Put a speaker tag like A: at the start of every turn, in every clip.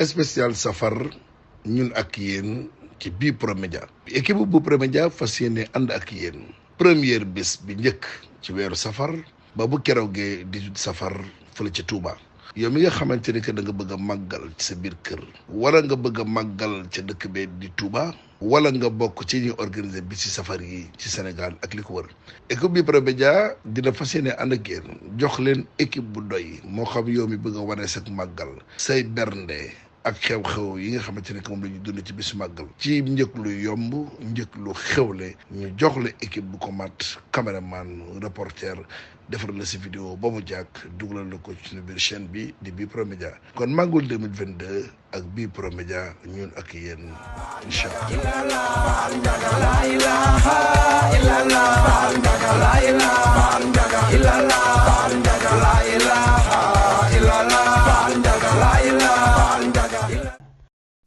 A: spécial safar ñun ak yéen ci bii Promédia équipe bu Promédia fas yéene ànd ak yéen première bés bi njëkk ci weeru safar ba bu keroogee 18 safar fële ca Touba. yow mi nga xamante ni que da nga bëgg a màggal ci sa biir kër wala nga bëgg a màggal ca dëkk bee di Touba wala nga bokk ci ñuy organiser bi ci safar yi ci Sénégal ak li ko wër équipe bi Promédia dina fas yéene ànd ak yéen jox leen équipe bu doy moo xam yow mi bëgg a wane sa màggal say bernde ak xew-xew yi nga xamante ne que moom la ñu dund ci bisu màggal ci njëkk lu yomb njëkk lu xewle ñu jox la équipe bu ko mat caméraman reporter defar la si vidéo ba mu jàkk dugalal la ko ci suñu biir chaîne bi di bii Promédia kon màggul 2022 ak bii Promédia ñun ak yéen incha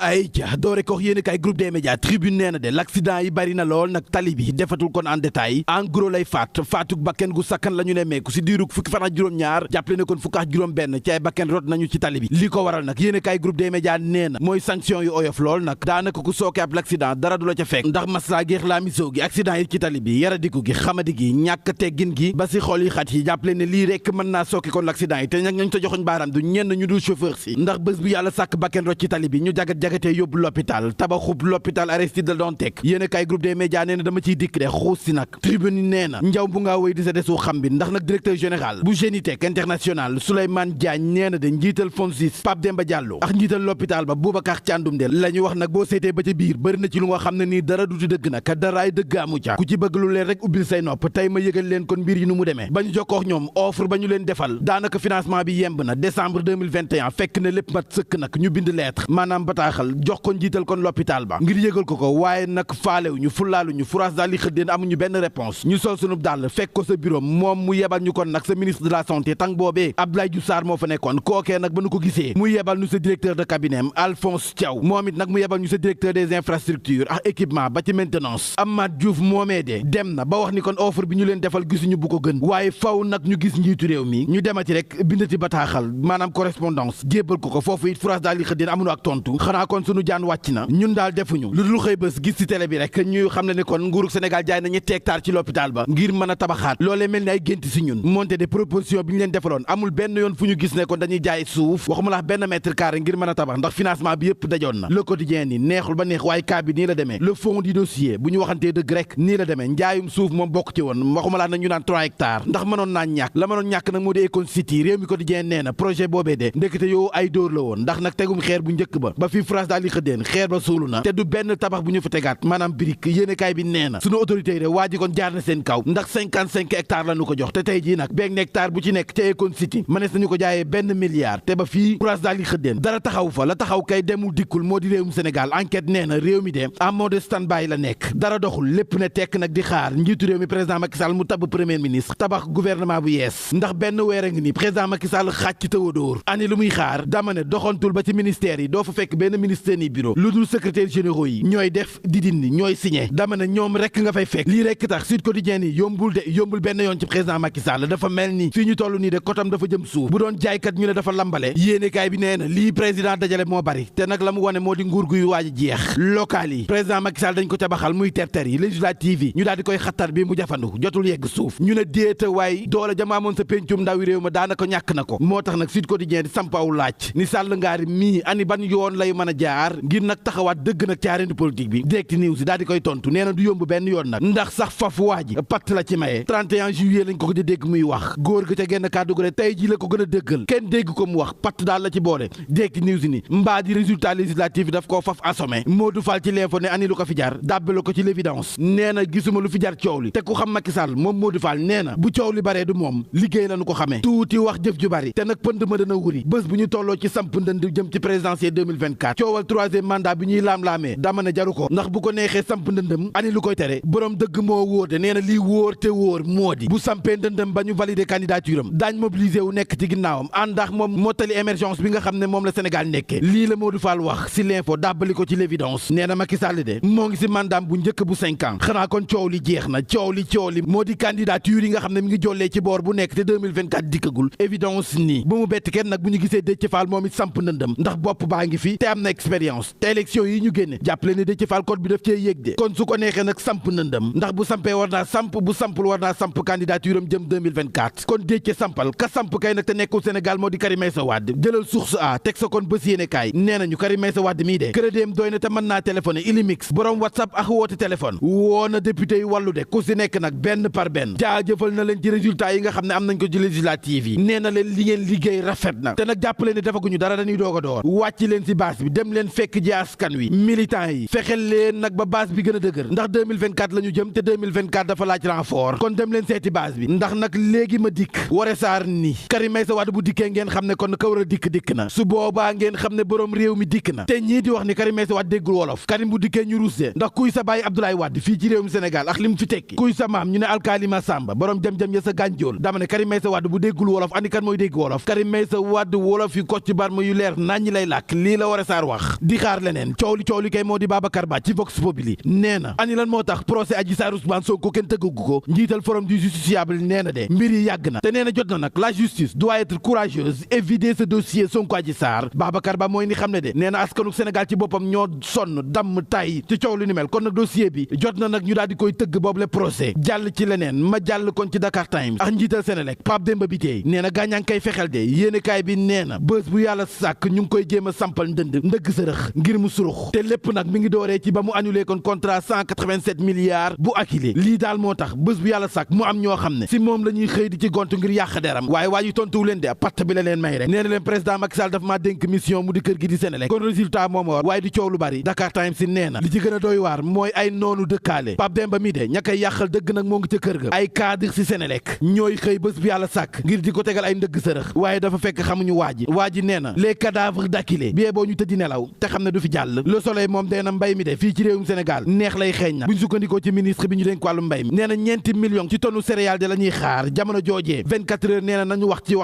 B: ay ja doore ko yéen kay groupe des médias tribune nee na de l'accident yi bari na lool nag tali bi defatul kon en détail en gros lay faatuk bakken gu sakkan la ñu ne meeku si diirug fukki fan ak juróom-ñaar jàppale ne kon fukk ak juróom-benn ci ay bakken rot nañu ci tali bi li ko waral nag yéen kay groupe des médias nee na mooy sanction yu oyof lool nag daanaka ku sooke ab l'accident dara du la ca fekk ndax maslaa géex laa misoo gi accident yi ci tali bi yaradiku gi xamadi gi ñàkk teggin gi ba si xool yi xat yi jàppale ne lii rek mën naa sooke kon l'accident yi te nag ñañ ta joxoñ baaraam du ñenn ñu dul chauffeur si ndax bés bu yàlla sàkk bakken rot ci tali bi ñu jagatee yóbbu l'hôpital tabaxub l'hôpital Aristide Le Dantec yéen kay groupe des médias nee na dama ciy dikk de xuus si nag tribune nee na njaw bu ngaa wéy di sa desu xam bi ndax nag directeur général bu Génitec international Souleymane Diagne nee na de njiital FONSIS Pape Demba Diallo ak njiital l'hôpital ba Boubacar Thiandoum de la ñu wax nag boo seetee ba ca biir bëri na ci lu nga xam ne nii dara du ci dëgg nag daraay dëgg amu ca ku ci bëgg lu leen rek ubbil say nopp tey ma yëgal leen kon mbir yi nu mu demee ba ñu jokkoo ak ñoom offre ba ñu leen defal daanaka financement bi yemb na décembre 2021 fekk na lépp mat sëkk nag ñu bind lettre maanaam bataaxal jox ko njiital kon l'hôpital ba ngir yëgal ko waaye nag faalewuñu fulaaluñu furaas daal di xëddeen amuñu benn réponse ñu sol sunub dàll fekk ko sa bureau moom mu yebal ñu kon nag sa ministre de la santé tang boobee Abdoulaye Diouf Sarr moo fa nekkoon kookee nag ba nu ko gisee mu yebal ñu sa directeur de cabinet Alphonse Thiaw moom it nag mu yebal ñu sa directeur des infrastructures ak équipement ba ci maintenance Amath Diouf moomee de dem na ba wax ni kon offre bi ñu leen defal gisuñu bu ko gën waaye faw nag ñu gis njiitu réew mi ñu demati rek bindati bataaxal maanaam correspondance jébbal ko foofu it furaas daal di xëddeen amuñu ak tontu xanaa kon sunu jaan wàcc na ñun daal defuñu lu dul xëy bés gis ci télé bi rek ñuy xam ne kon nguurug Sénégal jaay na ñetti hectare ci l'hôpital ba ngir mën a tabaxaat loolee mel ni ay gént si ñun monté des propositions bi ñu leen defaloon amul benn yoon fu ñu gis ne kon dañuy jaay suuf waxuma la benn mètre carré ngir mën a tabax ndax financement bi yëpp dajoon na le quotidien ni neexul ba neex waaye cas bi nii la demee le fond du dossier bu ñu waxantee dëgg rek nii la demee njaayum suuf moom bokk ci woon waxuma la na ñu naan 3 hectares ndax mënoon naa ñàkk la mënoon ñàkk nag moo di Econ City réew mi quotidien nee na projet boobee de ndekete yow ay dóor la woon ndax nag tegum xeer bu njëkk ba fii France daal di xëddeen xeer ba suulu na te du benn tabax bu ñu fa tegaat maanaam brique yéenekaay bi nee na sunu autorité yi de waa ji kon jaar na seen kaw ndax 55 hectares la ñu ko jox te tey jii nag benn hectare bu ci nekk ca Econ City mënees nañu ko jaayee benn milliard te ba fii France daal di xëddeen dara taxaw fa la taxaw kay demul dikkul moo di réewum Sénégal enquête nee na réew mi de en mode stand-by la nekk dara doxul lépp ne tekk nag di xaar njiitu réew mi président Macky Sall mu tabb premier ministre tabax gouvernement bu yees ndax benn weer a ngi ni président Macky Sall xaaj ci tëwadóor ani lu muy xaar dama ne doxantul ba ci ministère yi doo fa fekk benn ministère ni bureau lu dul secrétaire généraux yi ñooy def di dindi ñooy signé dama ne ñoom rek nga fay fekk lii rek tax Sud Quotidien yi yombul benn yoon ci président Macky Sall dafa mel ni fii ñu toll nii de kotam dafa jëm suuf bu doon jaaykat ñu ne dafa lambale yéenekaay bi nee na lii président dajale moo bari te nag la mu wane moo di nguur guy waaj jeex local yi président Macky Sall dañ ko ca baxal muy terter yi législative yi ñu daal di koy xattar bi mu jafandu jotul yegg suuf ñu ne déeta waay doole jamaamoon sa péncum ndawi réew ma daanaka ñàkk na ko moo tax nag Sud Quotidien di sampaw laaj ni Sall ngaari mii ani ban yoon lay mën a jaar ngir nag taxawaat dëgg nag caarendi politique bi Direct News daal di koy tontu nee na du yomb benn yoon nag ndax sax faf waa ji patt la ci maye 31 juillet lañ ko di dégg muy wax góor ga ca genn kàddu ga tey ji la ko gën a dëggal kenn dégg ko mu wax patt daal la ci boole Direct News ni mbaa di résultat législatif daf koo faf assommé Modou Fall ci l'info ne ani lu ko fi jar dàbbalo ko ci l'évidence nee na gisuma lu fi jar coow li te ku xam Macky Sall moom Modou Fall nee na bu coow li baree du moom liggéey lañu ko xamee tuuti wax jëf ju bari te nag pënd ma dana wuri bés bu ñu tolloo ci samp ndënd jëm ci présidentielle 2024 coowal troisième mandat bi ñuy laam-laamee dama ne jaru ko ndax bu ko neexee samp ndëndëm ani lu koy tere borom dëgg moo wóor de nee na lii wóor te wóor moo di bu sampee ndëndëm ba ñu valider candidature am daañ mobiliser wu nekk ci ginnaawam àndax moom mottali émergence bi nga xam ne moom la Sénégal nekkee lii la Modou Fall wax si l'info dàbbali ko ci l'évidence nee na Macky Sall de moo ngi si mandaam bu njëkk bu 5 ans xanaa kon coow li jeex na coow li moo di candidature yi nga xam ne mi ngi jollee ci boor bu nekk te 2024 dikkagul évidence nii bu mu bett kenn nag bu ñu gisee Déthié Fall moom it samp ndëndëm ndax bopp baa ngi fi te am na expérience te élection yi ñu génne jàppale ne Déthié Fall code bi daf cee yéeg de kon su ko neexee nag samp ndëndëm ndax bu sampee war naa samp bu sampul war naa samp candidature am jëm 2024 kon Déthié sampal ka samp kay nag te nekkul Sénégal moo di Karim Meïssa Wade jëlal source a teg sa kon bés yéene kaay nee nañu Karim Meïssa Wade mii de crédit doy na te mën naa téléphoné Ilimix borom WhatsApp ak woote téléphone woo na député yi wàllu de ku si nekk nag benn par benn jaajëfal na leen ci résultat yi nga xam ne am nañ ko ci législative yi nee na leen li ngeen liggéey rafet na te nag jàppale ne defaguñu dara dañuy doog a door wàcc leen si base bi dem leen fekk ji askan wi militant yi fexel leen nag ba base bi gën a dëgër ndax 2024 la ñu jëm te 2024 dafa laaj renfort kon dem leen seeti base bi ndax nag léegi ma dikk Woré Sarr ni Karim Meïssa Wade bu dikkee ngeen xam ne kon ka war a dikk na su boobaa ngeen xam ne borom réew mi dikk na te ñii di wax ni Karim Meïssa Wade déggul wolof Karim bu dikkee ñu ruus de ndax kuy sa bàyyi Abdoulaye Wade fii ci réew mi Sénégal ak li mu fi tekki kuy sa maam ñu ne Alkalima Samba borom jam-jam ya sa gànjool dama ne Karim Meïssa Wade bu déggul wolof andi kan mooy dégg wolof Karim Meïssa Wade wolof yi Kocc Barma yu leer nañ lay làkk lii la Woré Sarr wax di xaar leneen coow li kay moo di Babacar Ba ci Vox Populi nee na ani lan moo tax procès Adji Sarr Ousmane Sonko kenn tëggagu ko njiital forum du justiciable nee na de mbir yi yàgg na te nee na jot na nag la justice doit être courageuse et vider ce dossier Sonko Adji Sarr Babacar Ba mooy ni xam ne de nee na askanu Sénégal ci boppam ñoo sonn damm tay ci coow li ni mel kon nag dossier bi jot na nag ñu daal di koy tëgg boobu le procès jàll ci leneen ma jàll kon ci Dakar Times ak njiital Senelec Pape Demba Bitèye nee na gaañaa ngi koy fexel de yéenekaay bi nee na bés bu yàlla sàkk ñu ngi koy jéem a sampal ndëgg sërëx ngir mu surux te lépp nag mi ngi dooree ci ba mu annulé kon contrat 187 milliards bu Akilee lii daal moo tax bés bu yàlla sàkk mu am ñoo xam ne si moom la ñuy xëy di ci gontu ngir yàq deram waaye waa ji tontuwu leen de patt bi la leen may rek nee na leen président Macky Sall dafa maa dénk mission mu di kër gi di Senelec kon résultat moom war waaye di coow lu bari Dakar Times si nee na li ci gën a doy waar mooy ay noonu dëkkaale Pape Demba mi de ña koy yàqal dëgg nag moo ngi ca kër ga ay cadre si Senelec ñooy xëy bés bu yàlla sàkk ngir di ko tegal ay ndëgg sërëx waaye dafa fekk xamuñu waa ji nee na les cadavres d'Akilee bi boo ñu tëddi nelaw te xam ne du fi jàll Le Soleil moom dee na mbay mi de fii ci réewum Sénégal neex lay xeeñ na buñ sukkandikoo ci ministre bi ñu dénk wàllu mbay mi nee na 4 millions ci tonne céréales de la ñuy xaar jamono joojee 24 heures nee na nañu wax ci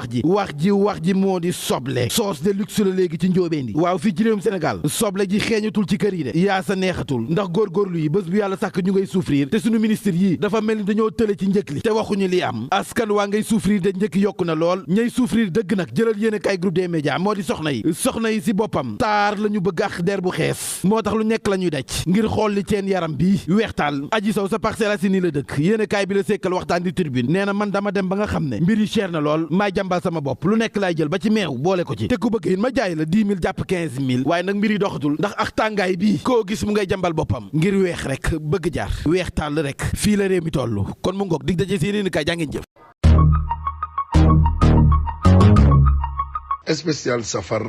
B: wax ji moo di soble sauce de luxe la léegi ci njóobeen di waaw fii ci réewum Sénégal soble ji xeeñatul ci kër yi de yaa sa neexatul ndax góorgóorlu yi bés bu yàlla sàkk ñu ngay souffrir te suñu ministre yi dafa mel ni dañoo tële ci njëkk li te waxuñu li am askan waa ngay souffrir de njëkk yokku na lool ñay souffrir dëgg nag jëlal yéen a kay groupe des médias moo di soxna yi si boppam taar la ñu bëgg ak der bu xees moo tax lu nekk la ñuy daj ngir xool li seen yaram bi weextaal Aji Sow sa Parcelles Assainies la dëkk yéen a kaay bi la sekkal waxtaan di tribune nee na man dama dem ba nga xam ne mbir yi cher na lool maay jàmbal sama bopp lu nekk laay jël ba ci meew boole ko ci te ku bëgg it ma jaay la 10 000 jàpp 15 000 waaye nag mbir yi doxatul ndax ak tàngaay bi koo gis mu ngay jàmbal boppam ngir weex rek bëgg jaar weextaal rek fii la réew mi toll kon mu ngoog dig daje si yéen a kaay jàngeen jëf
A: spécial safar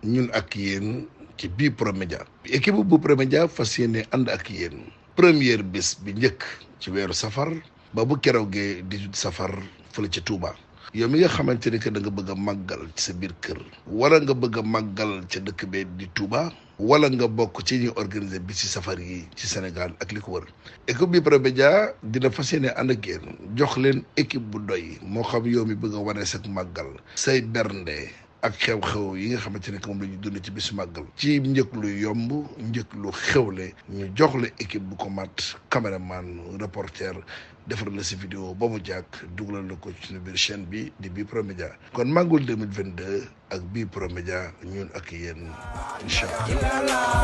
A: ñun ak yéen ci bii promédia équipe bu promédia fas yéene ànd ak yéen première bés bi njëkk ci weeru safar ba bu keroogee 18 safar fële ca Touba yow mi nga xamante ni que da nga bëgg a màggal ci sa biir kër wala nga bëgg a màggal ca dëkk bee di Touba wala nga bokk ci ñuy organiser bi ci safar yi ci Sénégal ak li ko wër équipe bi promédia dina fas yéene ànd ak yéen jox leen équipe bu doy moo xam yow mi bëgg a wane sa màggal say bernde ak xew-xew yi nga xamante ne que moom la ñu dund ci bisu màggal ci njëkk lu yomb njëkk lu xewle ñu jox la équipe bu ko mat caméraman reporter defar la si vidéo ba mu jàkk dugalal la ko ci suñu biir chaîne bi di Bi Pro Média kon màggul 2022 ak Bi Pro Média ñun ak yéen incha allah.